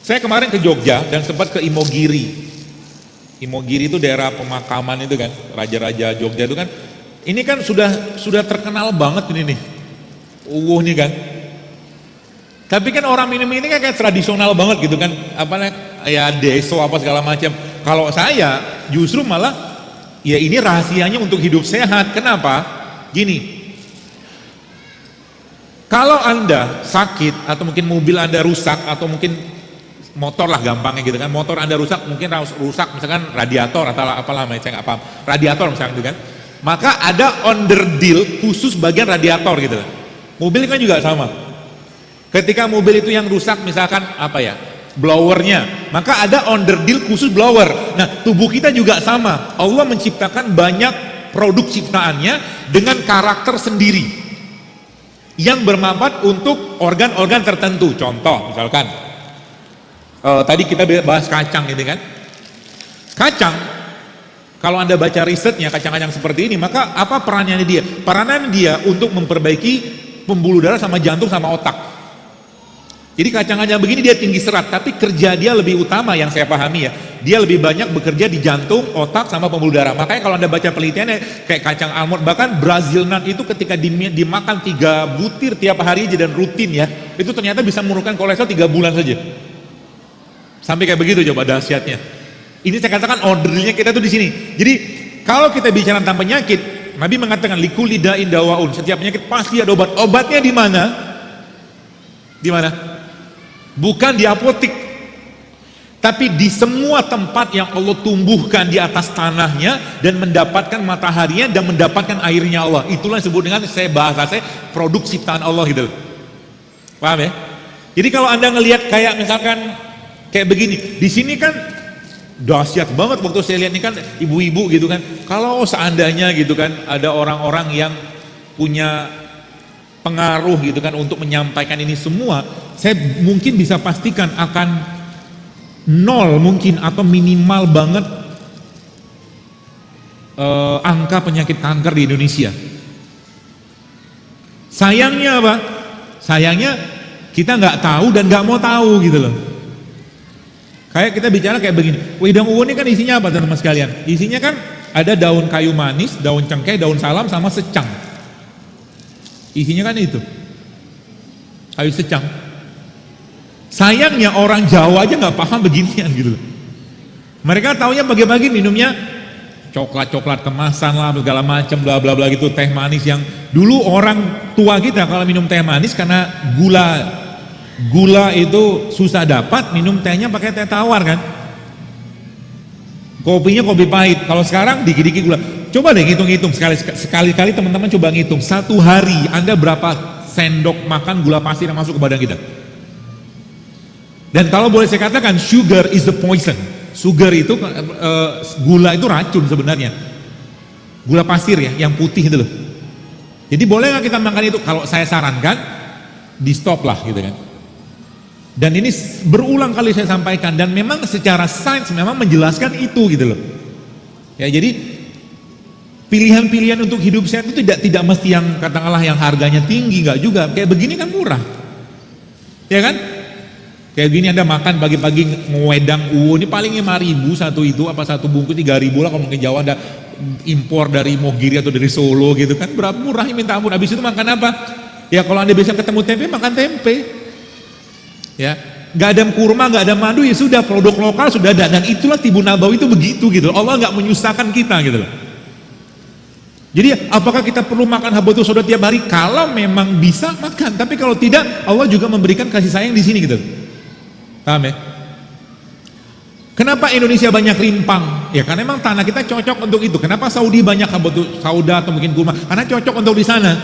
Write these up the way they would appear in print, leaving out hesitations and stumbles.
Saya kemarin ke Jogja dan sempat ke Imogiri. Imogiri itu daerah pemakaman itu kan, raja-raja Jogja itu kan. Ini kan sudah terkenal banget ini nih, nih kan. Tapi kan orang minum ini kan kayak tradisional banget gitu kan, apa ya deso apa segala macam. Kalau saya justru malah ya ini rahasianya untuk hidup sehat. Kenapa? Gini, kalau Anda sakit atau mungkin mobil Anda rusak atau mungkin motor lah gampangnya gitu kan, motor Anda rusak, mungkin rusak misalkan radiator atau apalah saya nggak paham, radiator misalkan gitu kan, maka ada onderdil khusus bagian radiator gitu kan. Mobil kan juga sama, ketika mobil itu yang rusak misalkan apa ya, blowernya, maka ada onderdil khusus blower. Nah tubuh kita juga sama, Allah menciptakan banyak produk ciptaannya dengan karakter sendiri yang bermanfaat untuk organ-organ tertentu. Contoh misalkan tadi kita bahas kacang gitu kan. Kacang, kalau Anda baca risetnya kacang-kacang seperti ini, maka apa perannya dia? Perannya dia untuk memperbaiki pembuluh darah sama jantung sama otak. Jadi kacang-kacang begini dia tinggi serat, tapi kerja dia lebih utama yang saya pahami ya, dia lebih banyak bekerja di jantung, otak sama pembuluh darah. Makanya kalau Anda baca penelitiannya kayak kacang almond, bahkan Brazil nut itu ketika dimakan 3 butir tiap hari aja dan rutin ya, itu ternyata bisa menurunkan kolesterol 3 bulan saja. Sampai kayak begitu coba dahsyatnya. Ini saya katakan ordernya kita tuh di sini. Jadi kalau kita bicara tentang penyakit, Nabi mengatakan likulli da'in dawaun. Setiap penyakit pasti ada obat. Obatnya di mana? Di mana? Bukan di apotik. Tapi di semua tempat yang Allah tumbuhkan di atas tanahnya dan mendapatkan mataharinya dan mendapatkan airnya Allah. Itulah yang disebut dengan bahasa saya produk ciptaan Allah gitu. Paham ya? Jadi kalau Anda ngelihat kayak misalkan kayak begini, di sini kan dahsyat banget waktu saya lihat ini kan ibu-ibu gitu kan. Kalau seandainya gitu kan ada orang-orang yang punya pengaruh gitu kan untuk menyampaikan ini semua, saya mungkin bisa pastikan akan 0 mungkin atau minimal banget angka penyakit kanker di Indonesia. Sayangnya apa? Sayangnya kita nggak tahu dan nggak mau tahu gitu loh. Kayak kita bicara kayak begini, wedang uwun ini kan isinya apa teman-teman sekalian? Isinya kan ada daun kayu manis, daun cengkeh, daun salam sama secang. Isinya kan itu, kayu secang. Sayangnya orang Jawa aja nggak paham beginian gitu. Mereka taunya bagi-bagi minumnya coklat-coklat kemasan lah segala macam bla bla bla gitu, teh manis yang dulu orang tua kita kalau minum teh manis karena gula itu susah dapat, minum tehnya pakai teh tawar kan, kopinya kopi pahit. Kalau sekarang dikit-dikit gula. Coba deh hitung-hitung sekali-kali teman-teman coba ngitung satu hari Anda berapa sendok makan gula pasir yang masuk ke badan kita. Dan kalau boleh saya katakan, sugar is the poison. Sugar itu gula itu racun sebenarnya, gula pasir ya yang putih itu loh. Jadi boleh nggak kita makan itu? Kalau saya sarankan di stop lah gitu kan. Dan ini berulang kali saya sampaikan dan memang secara sains memang menjelaskan itu gitu loh. Ya jadi pilihan-pilihan untuk hidup sehat itu tidak mesti yang katakanlah yang harganya tinggi, nggak juga. Kayak begini kan murah. Ya kan? Kayak gini Anda makan pagi-pagi ngewedang ini paling 5.000 satu itu, apa satu bungkus 3.000 lah kalau mungkin Jawa Anda impor dari Mogiri atau dari Solo gitu kan, berapa murahnya minta ampun. Habis itu makan apa? Ya kalau Anda bisa ketemu tempe, makan tempe. Ya, nggak ada kurma, nggak ada madu, ya sudah produk lokal sudah ada. Dan itulah tibu nabawi itu begitu gitu. Allah nggak menyusahkan kita gitu loh. Jadi apakah kita perlu makan habatus sauda tiap hari? Kalau memang bisa makan, tapi kalau tidak Allah juga memberikan kasih sayang di sini gitu. Paham ya? Kenapa Indonesia banyak rimpang? Ya karena memang tanah kita cocok untuk itu. Kenapa Saudi banyak habatus sauda atau mungkin kurma? Karena cocok untuk di sana.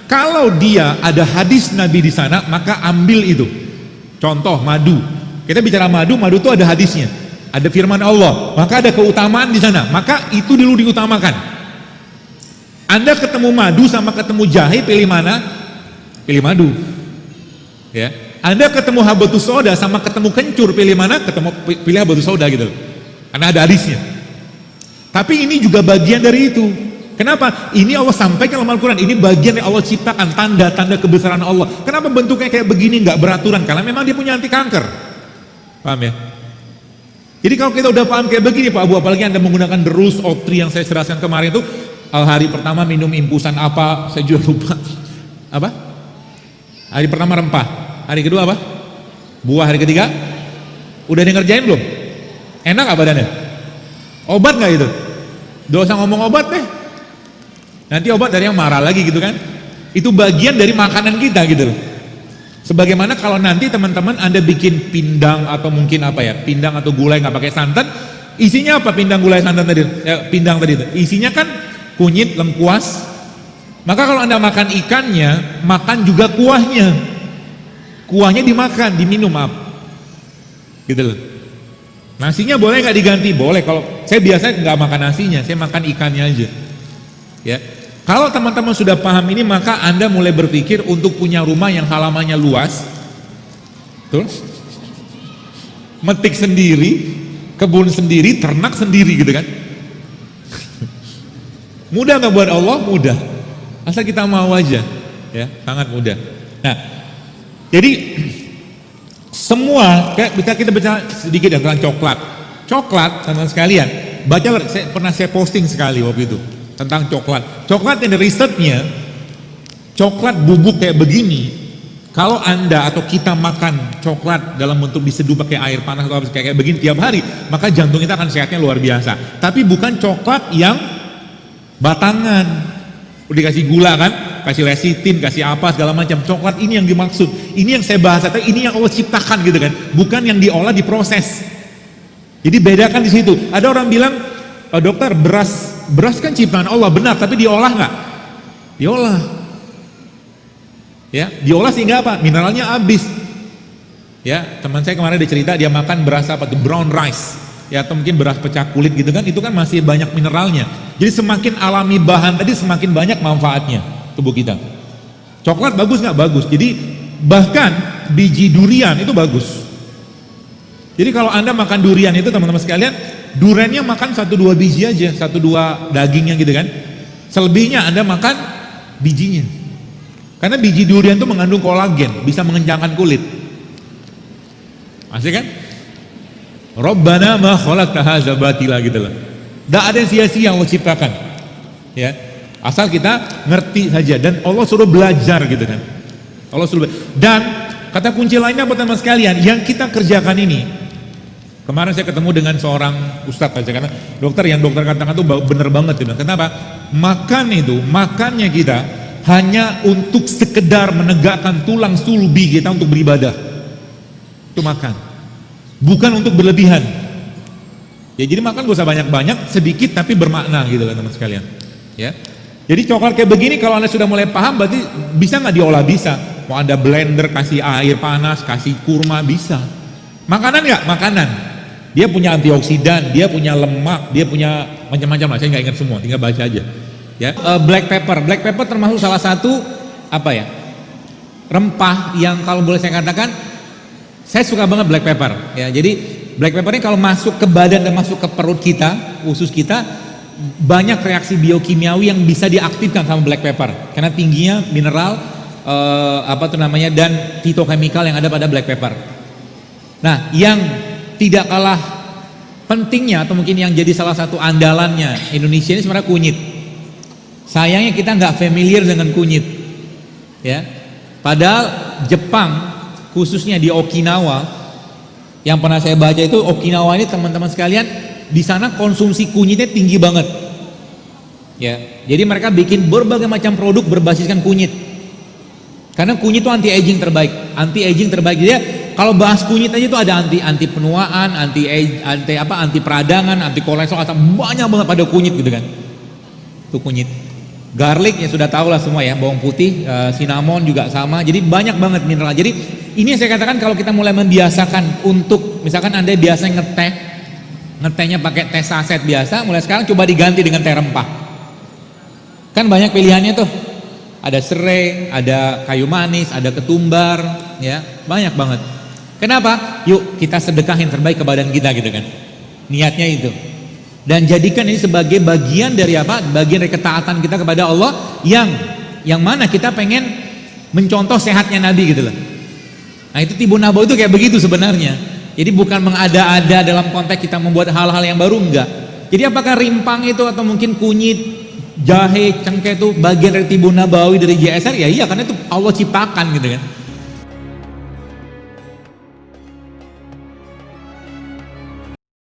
Kalau dia ada hadis Nabi di sana, maka ambil itu. Contoh madu, kita bicara madu itu ada hadisnya, ada firman Allah, maka ada keutamaan di sana, maka itu dulu diutamakan. Anda ketemu madu sama ketemu jahe, pilih mana? Pilih madu. Ya, Anda ketemu habatus sauda sama ketemu kencur, pilih mana? Pilih habatus sauda gitu, karena ada hadisnya. Tapi ini juga bagian dari itu. Kenapa? Ini Allah sampaikan dalam Al-Quran, ini bagian yang Allah ciptakan, tanda-tanda kebesaran Allah. Kenapa bentuknya kayak begini, nggak beraturan? Karena memang dia punya anti kanker. Paham ya? Jadi kalau kita udah paham kayak begini Pak Abu, apalagi Anda menggunakan the rules of three yang saya jelaskan kemarin itu, hari pertama minum impusan apa, saya juga lupa. Apa? Hari pertama rempah, hari kedua apa? Buah, hari ketiga? Udah ngerjain belum? Enak gak badannya? Obat gak itu? Gak usah ngomong obat deh. Nanti obat dari yang marah lagi gitu kan? Itu bagian dari makanan kita gitu loh. Sebagaimana kalau nanti teman-teman Anda bikin pindang atau mungkin apa ya, pindang atau gulai nggak pakai santan, isinya apa pindang gulai santan tadi? Pindang tadi itu, isinya kan kunyit, lengkuas. Maka kalau Anda makan ikannya, makan juga kuahnya. Kuahnya dimakan, diminum maaf. Gitu loh. Nasinya boleh nggak diganti? Boleh. Kalau saya biasanya nggak makan nasinya, saya makan ikannya aja. Ya. Kalau teman-teman sudah paham ini, maka Anda mulai berpikir untuk punya rumah yang halamannya luas, betul? Metik sendiri, kebun sendiri, ternak sendiri gitu kan? Mudah nggak buat Allah? Mudah. Asal kita mau aja, ya sangat mudah. Nah, jadi semua kayak bisa kita baca sedikit tentang coklat. Coklat, teman-teman sekalian, baca saya posting sekali waktu itu. Tentang coklat. Coklat yang risetnya, coklat bubuk kayak begini, kalau Anda atau kita makan coklat dalam bentuk diseduh pakai air panas atau kayak begini tiap hari, maka jantung kita akan sehatnya luar biasa. Tapi bukan coklat yang batangan, udah kasih gula kan, kasih lecitin, kasih apa segala macam. Coklat ini yang dimaksud, ini yang saya bahas, atau ini yang Allah ciptakan gitu kan, bukan yang diolah, diproses. Jadi bedakan di situ. Ada orang bilang, dokter, beras kan ciptaan Allah, benar, tapi diolah nggak? Diolah. Ya, diolah sehingga apa? Mineralnya habis. Ya, teman saya kemarin ada cerita dia makan beras apa tuh, brown rice. Ya, atau mungkin beras pecah kulit gitu kan, itu kan masih banyak mineralnya. Jadi semakin alami bahan tadi semakin banyak manfaatnya tubuh kita. Coklat bagus nggak? Bagus. Jadi bahkan biji durian itu bagus. Jadi kalau Anda makan durian itu teman-teman sekalian, duriannya makan 1-2 biji aja, 1-2 dagingnya gitu kan. Selebihnya Anda makan bijinya. Karena biji durian itu mengandung kolagen, bisa mengencangkan kulit. Masih kan? Rabbana ma khalaqta hadza batila gitu loh. Enggak ada yang sia-sia yang Allah ciptakan. Ya. Asal kita ngerti saja, dan Allah suruh belajar gitu kan. Allah suruh dan kata kunci lainnya buat teman sekalian, yang kita kerjakan ini. Kemarin saya ketemu dengan seorang ustadz aja, karena dokter yang dokter katakan itu bener banget gitu. Kenapa? Makannya kita hanya untuk sekedar menegakkan tulang sulbi kita untuk beribadah. Itu makan. Bukan untuk berlebihan. Ya jadi makan gak usah banyak-banyak, sedikit tapi bermakna gitu lah teman sekalian. Ya. Jadi coklat kayak begini kalau Anda sudah mulai paham, berarti bisa nggak diolah? Bisa. Mau Anda blender, kasih air panas, kasih kurma, bisa. Makanan nggak? Makanan. Dia punya antioksidan, dia punya lemak, dia punya macam-macam lah. Saya nggak ingat semua, tinggal baca aja. Ya, black pepper termasuk salah satu apa ya, rempah yang kalau boleh saya katakan, saya suka banget black pepper. Ya, jadi black pepper ini kalau masuk ke badan dan masuk ke perut kita, usus kita, banyak reaksi biokimiawi yang bisa diaktifkan sama black pepper karena tingginya mineral dan fitokimikal yang ada pada black pepper. Nah, yang tidak kalah pentingnya atau mungkin yang jadi salah satu andalannya Indonesia ini sebenarnya kunyit. Sayangnya kita nggak familiar dengan kunyit, ya. Padahal Jepang, khususnya di Okinawa, yang pernah saya baca itu Okinawa ini teman-teman sekalian, di sana konsumsi kunyitnya tinggi banget, ya. Jadi mereka bikin berbagai macam produk berbasiskan kunyit, karena kunyit itu anti aging terbaik. Jadi kalau bahas kunyit aja itu ada anti penuaan, anti peradangan, anti kolesterol, banyak banget pada kunyit gitu kan. Itu kunyit. Garlic ya sudah tahu lah semua ya, bawang putih, cinnamon juga sama. Jadi banyak banget mineral. Jadi ini yang saya katakan kalau kita mulai membiasakan untuk misalkan Anda biasa ngetehnya pakai teh saset biasa, mulai sekarang coba diganti dengan teh rempah. Kan banyak pilihannya tuh. Ada serai, ada kayu manis, ada ketumbar, ya, banyak banget. Kenapa? Yuk kita sedekahin terbaik ke badan kita gitu kan. Niatnya itu. Dan jadikan ini sebagai bagian dari apa? Bagian dari ketaatan kita kepada Allah yang mana kita pengen mencontoh sehatnya Nabi gitu loh. Nah itu Tibun Nabawi itu kayak begitu sebenarnya. Jadi bukan mengada-ada dalam konteks kita membuat hal-hal yang baru, enggak. Jadi apakah rimpang itu atau mungkin kunyit, jahe, cengkeh itu bagian dari tibu nabawi dari JSR? Ya iya, karena itu Allah ciptakan gitu kan.